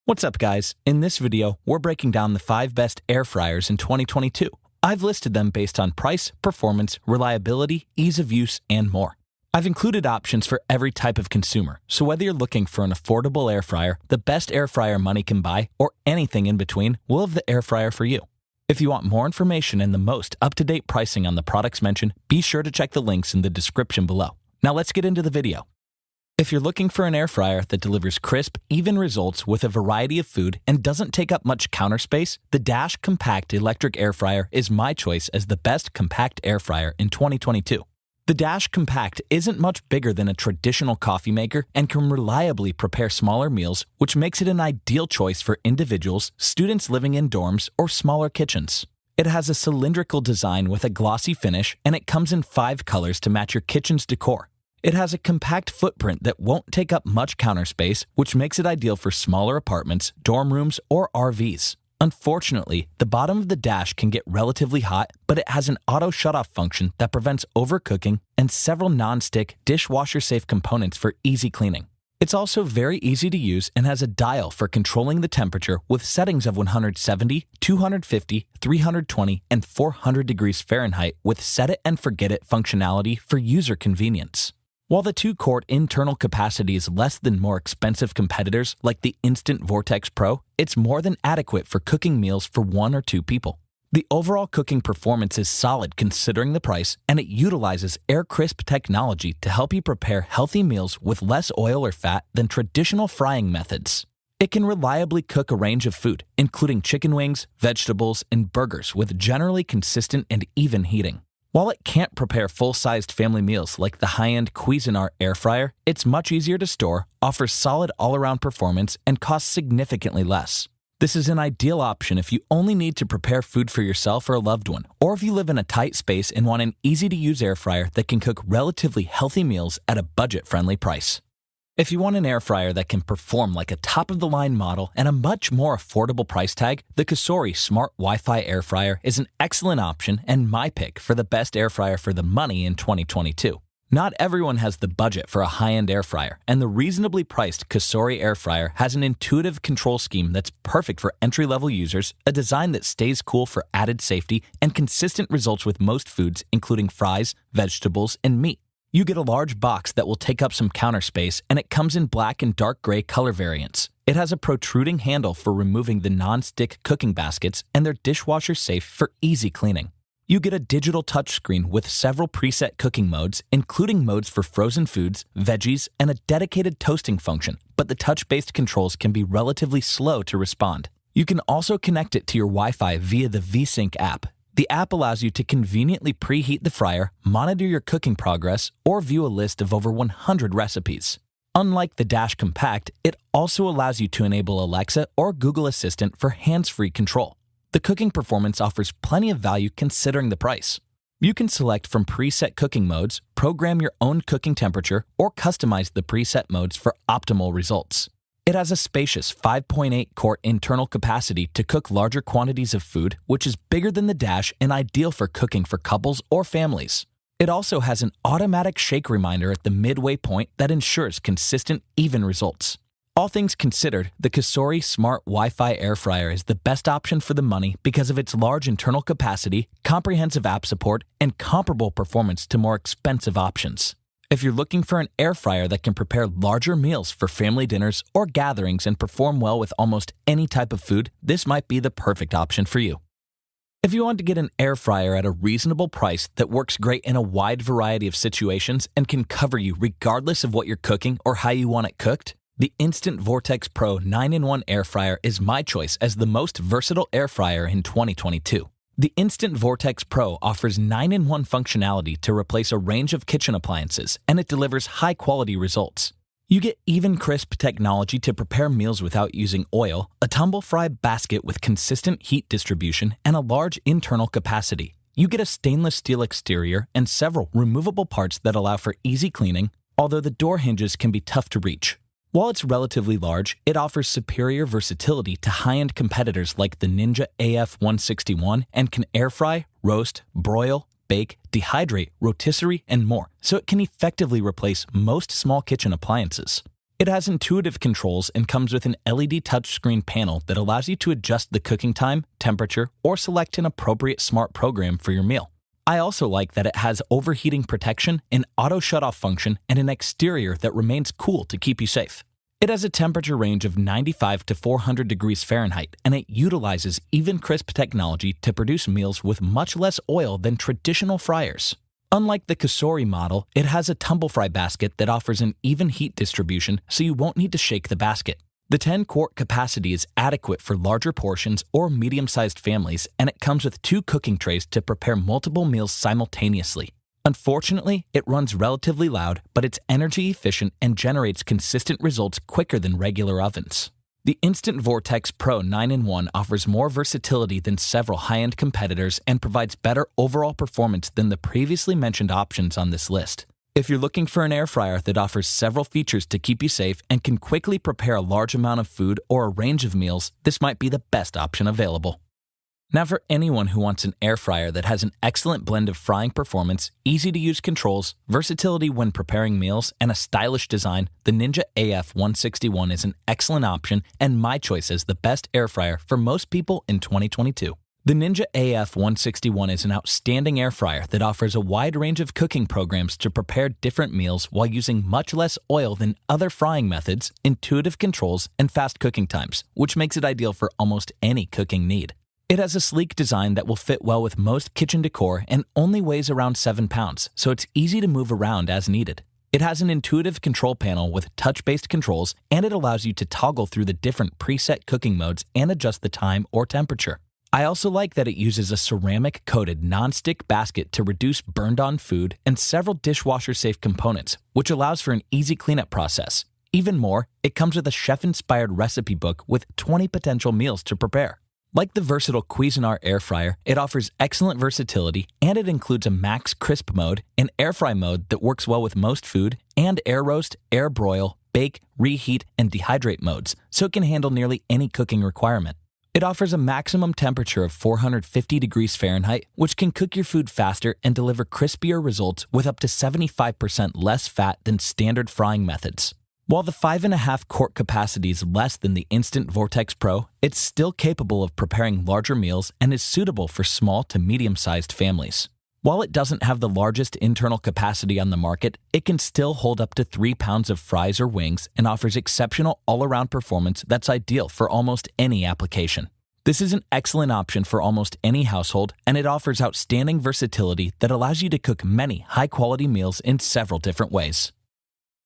What's up, guys? In this video, we're breaking down the 5 best air fryers in 2022. I've listed them based on price, performance, reliability, ease of use, and more. I've included options for every type of consumer, so whether you're looking for an affordable air fryer, the best air fryer money can buy, or anything in between, we'll have the air fryer for you. If you want more information and the most up-to-date pricing on the products mentioned, be sure to check the links in the description below. Now let's get into the video. If you're looking for an air fryer that delivers crisp, even results with a variety of food and doesn't take up much counter space, the Dash Compact Electric Air Fryer is my choice as the best compact air fryer in 2022. The Dash Compact isn't much bigger than a traditional coffee maker and can reliably prepare smaller meals, which makes it an ideal choice for individuals, students living in dorms, or smaller kitchens. It has a cylindrical design with a glossy finish, and it comes in 5 colors to match your kitchen's decor. It has a compact footprint that won't take up much counter space, which makes it ideal for smaller apartments, dorm rooms, or RVs. Unfortunately, the bottom of the Dash can get relatively hot, but it has an auto shutoff function that prevents overcooking and several non-stick, dishwasher-safe components for easy cleaning. It's also very easy to use and has a dial for controlling the temperature with settings of 170, 250, 320, and 400 degrees Fahrenheit with set it and forget it functionality for user convenience. While the 2-quart internal capacity is less than more expensive competitors like the Instant Vortex Pro, it's more than adequate for cooking meals for 1 or 2 people. The overall cooking performance is solid considering the price, and it utilizes air crisp technology to help you prepare healthy meals with less oil or fat than traditional frying methods. It can reliably cook a range of food, including chicken wings, vegetables, and burgers with generally consistent and even heating. While it can't prepare full-sized family meals like the high-end Cuisinart air fryer, it's much easier to store, offers solid all-around performance, and costs significantly less. This is an ideal option if you only need to prepare food for yourself or a loved one, or if you live in a tight space and want an easy-to-use air fryer that can cook relatively healthy meals at a budget-friendly price. If you want an air fryer that can perform like a top-of-the-line model and a much more affordable price tag, the Corsair Smart Wi-Fi Air Fryer is an excellent option and my pick for the best air fryer for the money in 2022. Not everyone has the budget for a high-end air fryer, and the reasonably priced Corsair Air Fryer has an intuitive control scheme that's perfect for entry-level users, a design that stays cool for added safety, and consistent results with most foods, including fries, vegetables, and meat. You get a large box that will take up some counter space, and it comes in black and dark gray color variants. It has a protruding handle for removing the non-stick cooking baskets, and they're dishwasher safe for easy cleaning. You get a digital touchscreen with several preset cooking modes, including modes for frozen foods, veggies, and a dedicated toasting function, but the touch-based controls can be relatively slow to respond. You can also connect it to your Wi-Fi via the VSync app. The app allows you to conveniently preheat the fryer, monitor your cooking progress, or view a list of over 100 recipes. Unlike the Dash Compact, it also allows you to enable Alexa or Google Assistant for hands-free control. The cooking performance offers plenty of value considering the price. You can select from preset cooking modes, program your own cooking temperature, or customize the preset modes for optimal results. It has a spacious 5.8-quart internal capacity to cook larger quantities of food, which is bigger than the Dash and ideal for cooking for couples or families. It also has an automatic shake reminder at the midway point that ensures consistent, even results. All things considered, the Corsair Smart Wi-Fi Air Fryer is the best option for the money because of its large internal capacity, comprehensive app support, and comparable performance to more expensive options. If you're looking for an air fryer that can prepare larger meals for family dinners or gatherings and perform well with almost any type of food, this might be the perfect option for you. If you want to get an air fryer at a reasonable price that works great in a wide variety of situations and can cover you regardless of what you're cooking or how you want it cooked, the Instant Vortex Pro 9-in-1 air fryer is my choice as the most versatile air fryer in 2022. The Instant Vortex Pro offers 9-in-1 functionality to replace a range of kitchen appliances, and it delivers high-quality results. You get even crisp technology to prepare meals without using oil, a tumble fry basket with consistent heat distribution, and a large internal capacity. You get a stainless steel exterior and several removable parts that allow for easy cleaning, although the door hinges can be tough to reach. While it's relatively large, it offers superior versatility to high-end competitors like the Ninja AF161 and can air fry, roast, broil, bake, dehydrate, rotisserie, and more, so it can effectively replace most small kitchen appliances. It has intuitive controls and comes with an LED touchscreen panel that allows you to adjust the cooking time, temperature, or select an appropriate smart program for your meal. I also like that it has overheating protection, an auto shutoff function, and an exterior that remains cool to keep you safe. It has a temperature range of 95 to 400 degrees Fahrenheit, and it utilizes even crisp technology to produce meals with much less oil than traditional fryers. Unlike the Corsair model, it has a tumble fry basket that offers an even heat distribution, so you won't need to shake the basket. The 10-quart capacity is adequate for larger portions or medium-sized families, and it comes with 2 cooking trays to prepare multiple meals simultaneously. Unfortunately, it runs relatively loud, but it's energy efficient and generates consistent results quicker than regular ovens. The Instant Vortex Pro 9-in-1 offers more versatility than several high-end competitors and provides better overall performance than the previously mentioned options on this list. If you're looking for an air fryer that offers several features to keep you safe and can quickly prepare a large amount of food or a range of meals, this might be the best option available. Now, for anyone who wants an air fryer that has an excellent blend of frying performance, easy-to-use controls, versatility when preparing meals, and a stylish design, the Ninja AF161 is an excellent option and my choice as the best air fryer for most people in 2022. The Ninja AF161 is an outstanding air fryer that offers a wide range of cooking programs to prepare different meals while using much less oil than other frying methods, intuitive controls, and fast cooking times, which makes it ideal for almost any cooking need. It has a sleek design that will fit well with most kitchen decor and only weighs around 7 pounds, so it's easy to move around as needed. It has an intuitive control panel with touch-based controls, and it allows you to toggle through the different preset cooking modes and adjust the time or temperature. I also like that it uses a ceramic-coated non-stick basket to reduce burned-on food and several dishwasher-safe components, which allows for an easy cleanup process. Even more, it comes with a chef-inspired recipe book with 20 potential meals to prepare. Like the versatile Cuisinart air fryer, it offers excellent versatility, and it includes a max crisp mode, an air fry mode that works well with most food, and air roast, air broil, bake, reheat, and dehydrate modes, so it can handle nearly any cooking requirement. It offers a maximum temperature of 450 degrees Fahrenheit, which can cook your food faster and deliver crispier results with up to 75% less fat than standard frying methods. While the 5.5-quart capacity is less than the Instant Vortex Pro, it's still capable of preparing larger meals and is suitable for small to medium-sized families. While it doesn't have the largest internal capacity on the market, it can still hold up to 3 pounds of fries or wings and offers exceptional all-around performance that's ideal for almost any application. This is an excellent option for almost any household, and it offers outstanding versatility that allows you to cook many high-quality meals in several different ways.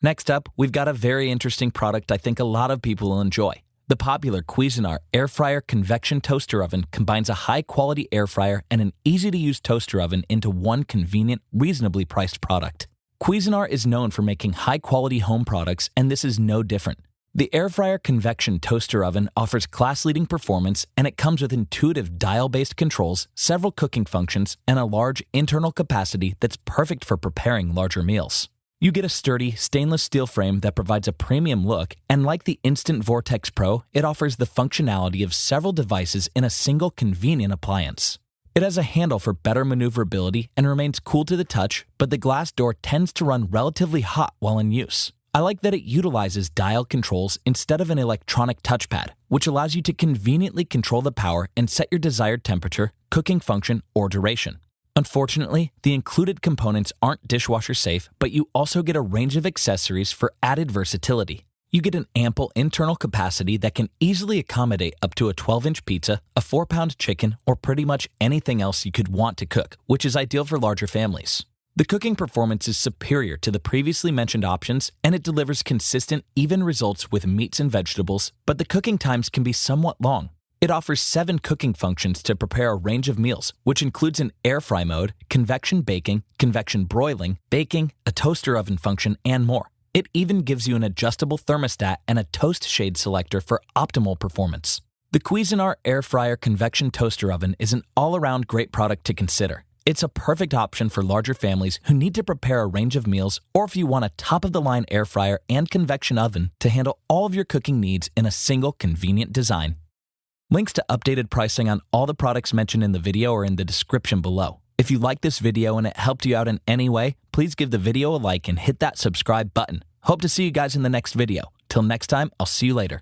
Next up, we've got a very interesting product I think a lot of people will enjoy. The popular Cuisinart Air Fryer Convection Toaster Oven combines a high-quality air fryer and an easy-to-use toaster oven into one convenient, reasonably priced product. Cuisinart is known for making high-quality home products, and this is no different. The Air Fryer Convection Toaster Oven offers class-leading performance, and it comes with intuitive dial-based controls, several cooking functions, and a large internal capacity that's perfect for preparing larger meals. You get a sturdy, stainless steel frame that provides a premium look, and like the Instant Vortex Pro, it offers the functionality of several devices in a single convenient appliance. It has a handle for better maneuverability and remains cool to the touch, but the glass door tends to run relatively hot while in use. I like that it utilizes dial controls instead of an electronic touchpad, which allows you to conveniently control the power and set your desired temperature, cooking function, or duration. Unfortunately, the included components aren't dishwasher safe, but you also get a range of accessories for added versatility. You get an ample internal capacity that can easily accommodate up to a 12-inch pizza, a 4-pound chicken, or pretty much anything else you could want to cook, which is ideal for larger families. The cooking performance is superior to the previously mentioned options, and it delivers consistent, even results with meats and vegetables, but the cooking times can be somewhat long. It offers 7 cooking functions to prepare a range of meals, which includes an air fry mode, convection baking, convection broiling, baking, a toaster oven function, and more. It even gives you an adjustable thermostat and a toast shade selector for optimal performance. The Cuisinart Air Fryer Convection Toaster Oven is an all-around great product to consider. It's a perfect option for larger families who need to prepare a range of meals, or if you want a top-of-the-line air fryer and convection oven to handle all of your cooking needs in a single convenient design. Links to updated pricing on all the products mentioned in the video are in the description below. If you liked this video and it helped you out in any way, please give the video a like and hit that subscribe button. Hope to see you guys in the next video. Till next time, I'll see you later.